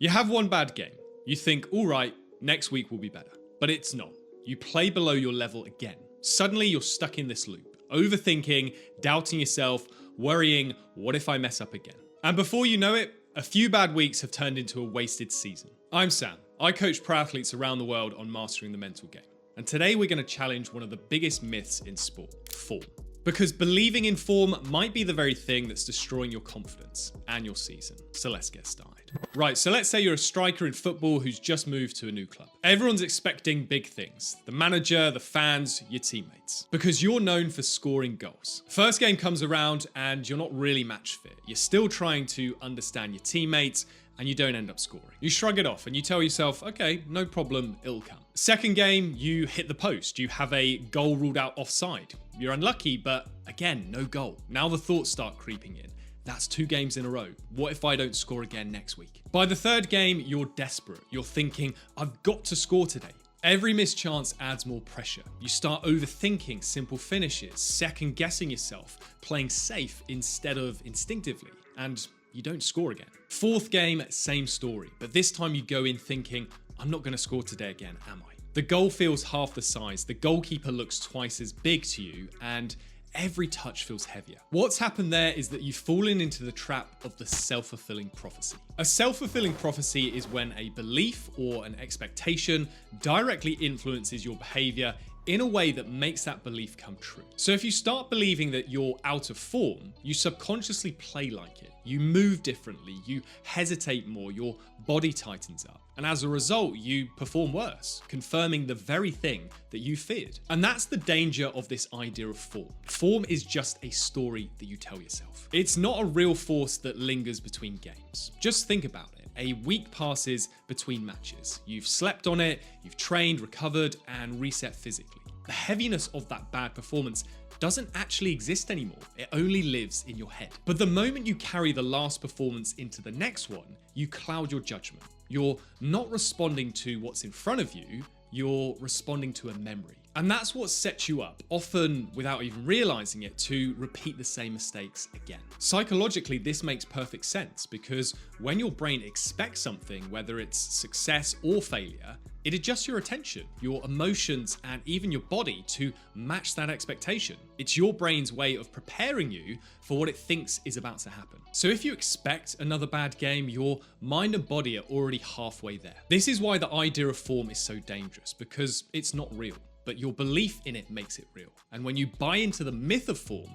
You have one bad game. You think, all right, next week will be better. But it's not. You play below your level again. Suddenly you're stuck in this loop, overthinking, doubting yourself, worrying, what if I mess up again? And before you know it, a few bad weeks have turned into a wasted season. I'm Sam. I coach pro athletes around the world on mastering the mental game. And today we're going to challenge one of the biggest myths in sport, form. Because believing in form might be the very thing that's destroying your confidence and your season. So let's get started. Right, so let's say you're a striker in football who's just moved to a new club. Everyone's expecting big things. The manager, the fans, your teammates. Because you're known for scoring goals. First game comes around and you're not really match fit. You're still trying to understand your teammates and you don't end up scoring. You shrug it off and you tell yourself, okay, no problem, it'll come. Second game, you hit the post. You have a goal ruled out offside. You're unlucky, but again, no goal. Now the thoughts start creeping in. That's 2 games in a row. What if I don't score again next week? By the third game, you're desperate. You're thinking, I've got to score today. Every missed chance adds more pressure. You start overthinking simple finishes, second guessing yourself, playing safe instead of instinctively, and you don't score again. Fourth game, same story, but this time you go in thinking, I'm not going to score today again, am I? The goal feels half the size, the goalkeeper looks twice as big to you, and every touch feels heavier. What's happened there is that you've fallen into the trap of the self-fulfilling prophecy. A self-fulfilling prophecy is when a belief or an expectation directly influences your behavior in a way that makes that belief come true. So if you start believing that you're out of form, you subconsciously play like it. You move differently, you hesitate more, your body tightens up. And as a result, you perform worse, confirming the very thing that you feared. And that's the danger of this idea of form. Form is just a story that you tell yourself. It's not a real force that lingers between games. Just think about it. A week passes between matches. You've slept on it, you've trained, recovered, and reset physically. The heaviness of that bad performance doesn't actually exist anymore. It only lives in your head. But the moment you carry the last performance into the next one, you cloud your judgment. You're not responding to what's in front of you, you're responding to a memory. And that's what sets you up, often without even realizing it, to repeat the same mistakes again. Psychologically, this makes perfect sense because when your brain expects something, whether it's success or failure, it adjusts your attention, your emotions, and even your body to match that expectation. It's your brain's way of preparing you for what it thinks is about to happen. So if you expect another bad game, your mind and body are already halfway there. This is why the idea of form is so dangerous, because it's not real, but your belief in it makes it real. And when you buy into the myth of form,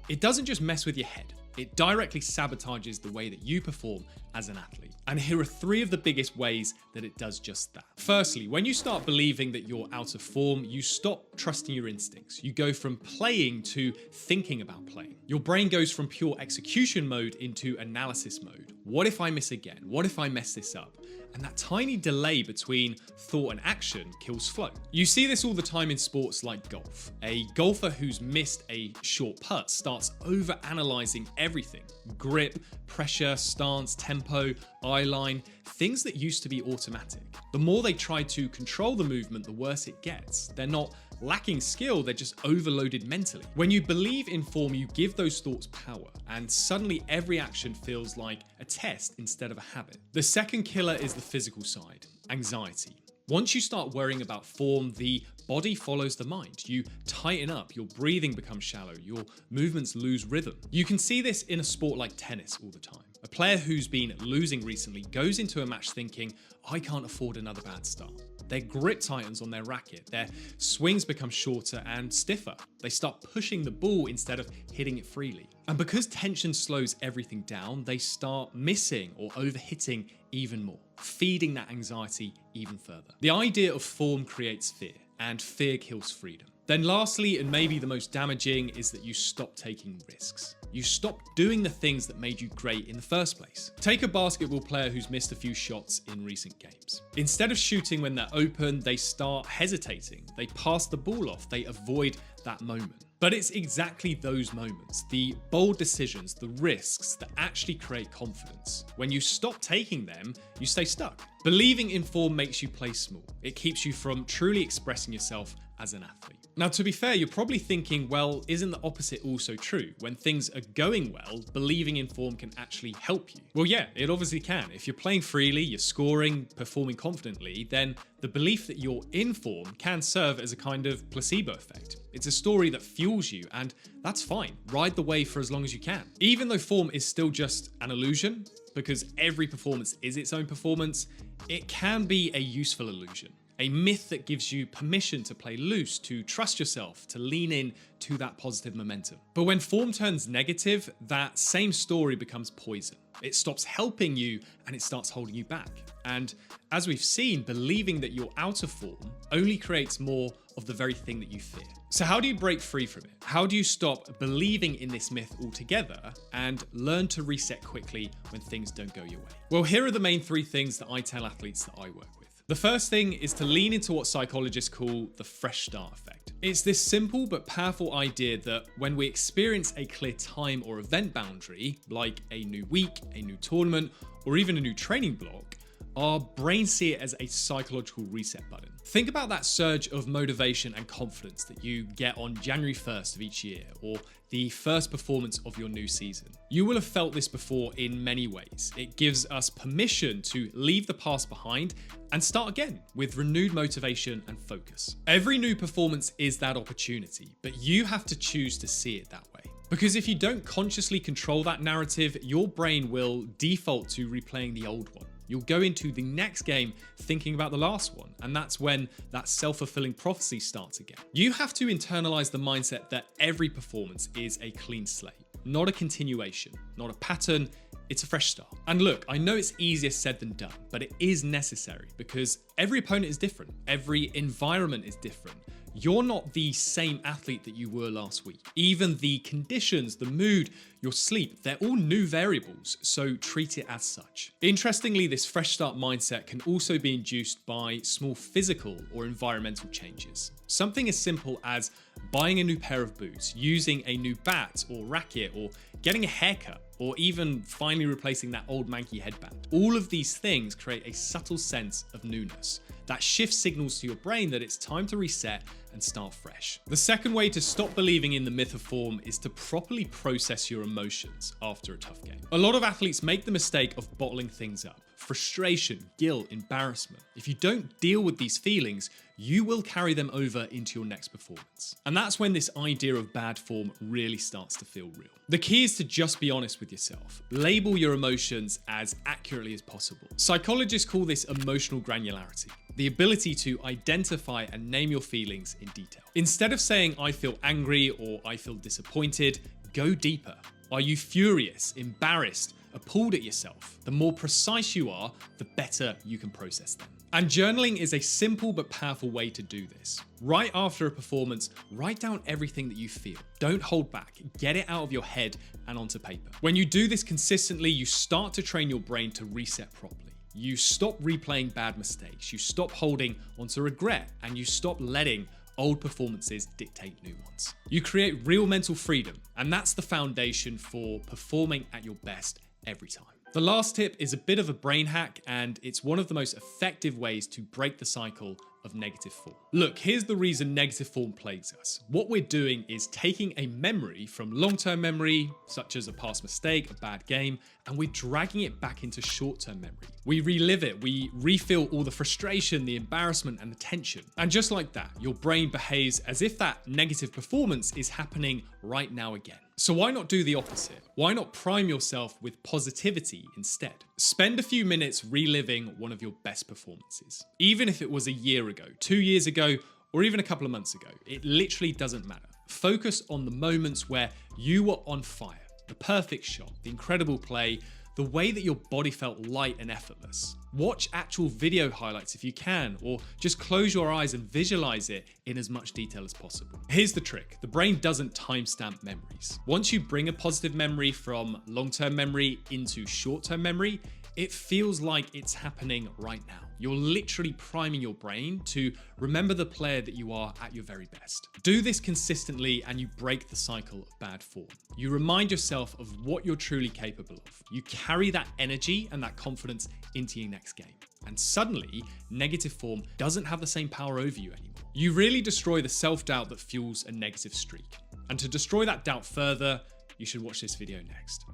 it doesn't just mess with your head. It directly sabotages the way that you perform as an athlete. And here are 3 of the biggest ways that it does just that. Firstly, when you start believing that you're out of form, you stop trusting your instincts. You go from playing to thinking about playing. Your brain goes from pure execution mode into analysis mode. What if I miss again? What if I mess this up? And that tiny delay between thought and action kills flow. You see this all the time in sports like golf. A golfer who's missed a short putt starts over-analyzing everything. Grip, pressure, stance, tempo, eye line, things that used to be automatic. The more they try to control the movement, the worse it gets. They're not lacking skill, they're just overloaded mentally. When you believe in form, you give those thoughts power, and suddenly every action feels like a test instead of a habit. The second killer is the physical side, anxiety. Once you start worrying about form, the body follows the mind. You tighten up, your breathing becomes shallow, your movements lose rhythm. You can see this in a sport like tennis all the time. A player who's been losing recently goes into a match thinking, I can't afford another bad start. Their grip tightens on their racket, their swings become shorter and stiffer. They start pushing the ball instead of hitting it freely. And because tension slows everything down, they start missing or overhitting even more, feeding that anxiety even further. The idea of form creates fear, and fear kills freedom. Then lastly, and maybe the most damaging, is that you stop taking risks. You stop doing the things that made you great in the first place. Take a basketball player who's missed a few shots in recent games. Instead of shooting when they're open, they start hesitating. They pass the ball off. They avoid that moment. But it's exactly those moments, the bold decisions, the risks that actually create confidence. When you stop taking them, you stay stuck. Believing in form makes you play small. It keeps you from truly expressing yourself as an athlete. Now, to be fair, you're probably thinking, well, isn't the opposite also true? When things are going well, believing in form can actually help you. Well, yeah, it obviously can. If you're playing freely, you're scoring, performing confidently, then the belief that you're in form can serve as a kind of placebo effect. It's a story that fuels you, and that's fine. Ride the wave for as long as you can. Even though form is still just an illusion, because every performance is its own performance, it can be a useful illusion. A myth that gives you permission to play loose, to trust yourself, to lean in to that positive momentum. But when form turns negative, that same story becomes poison. It stops helping you and it starts holding you back. And as we've seen, believing that you're out of form only creates more of the very thing that you fear. So how do you break free from it? How do you stop believing in this myth altogether and learn to reset quickly when things don't go your way? Well, here are the main 3 things that I tell athletes that I work with. The first thing is to lean into what psychologists call the fresh start effect. It's this simple but powerful idea that when we experience a clear time or event boundary, like a new week, a new tournament, or even a new training block, our brains see it as a psychological reset button. Think about that surge of motivation and confidence that you get on January 1st of each year, or the first performance of your new season. You will have felt this before in many ways. It gives us permission to leave the past behind and start again with renewed motivation and focus. Every new performance is that opportunity, but you have to choose to see it that way. Because if you don't consciously control that narrative, your brain will default to replaying the old one. You'll go into the next game thinking about the last one, and that's when that self-fulfilling prophecy starts again. You have to internalize the mindset that every performance is a clean slate, not a continuation, not a pattern, it's a fresh start. And look, I know it's easier said than done, but it is necessary because every opponent is different, every environment is different. You're not the same athlete that you were last week. Even the conditions, the mood, your sleep, they're all new variables, so treat it as such. Interestingly, this fresh start mindset can also be induced by small physical or environmental changes. Something as simple as buying a new pair of boots, using a new bat or racket, or getting a haircut, or even finally replacing that old manky headband. All of these things create a subtle sense of newness that shifts signals to your brain that it's time to reset and start fresh. The second way to stop believing in the myth of form is to properly process your emotions after a tough game. A lot of athletes make the mistake of bottling things up. Frustration, guilt, embarrassment. If you don't deal with these feelings, you will carry them over into your next performance. And that's when this idea of bad form really starts to feel real. The key is to just be honest with yourself. Label your emotions as accurately as possible. Psychologists call this emotional granularity, the ability to identify and name your feelings in detail. Instead of saying, I feel angry or I feel disappointed, go deeper. Are you furious, embarrassed, appalled at yourself? The more precise you are, the better you can process them. And journaling is a simple but powerful way to do this. Right after a performance, write down everything that you feel. Don't hold back. Get it out of your head and onto paper. When you do this consistently, you start to train your brain to reset properly. You stop replaying bad mistakes. You stop holding onto regret, and you stop letting old performances dictate new ones. You create real mental freedom, and that's the foundation for performing at your best every time. The last tip is a bit of a brain hack, and it's one of the most effective ways to break the cycle of negative form. Look, here's the reason negative form plagues us. What we're doing is taking a memory from long-term memory, such as a past mistake, a bad game, and we're dragging it back into short-term memory. We relive it, we refeel all the frustration, the embarrassment, and the tension. And just like that, your brain behaves as if that negative performance is happening right now again. So why not do the opposite? Why not prime yourself with positivity instead? Spend a few minutes reliving one of your best performances. Even if it was a year ago, 2 years ago, or even a couple of months ago, it literally doesn't matter. Focus on the moments where you were on fire, the perfect shot, the incredible play, the way that your body felt light and effortless. Watch actual video highlights if you can, or just close your eyes and visualize it in as much detail as possible. Here's the trick. The brain doesn't timestamp memories. Once you bring a positive memory from long-term memory into short-term memory, it feels like it's happening right now. You're literally priming your brain to remember the player that you are at your very best. Do this consistently and you break the cycle of bad form. You remind yourself of what you're truly capable of. You carry that energy and that confidence into your next game. And suddenly, negative form doesn't have the same power over you anymore. You really destroy the self-doubt that fuels a negative streak. And to destroy that doubt further, you should watch this video next.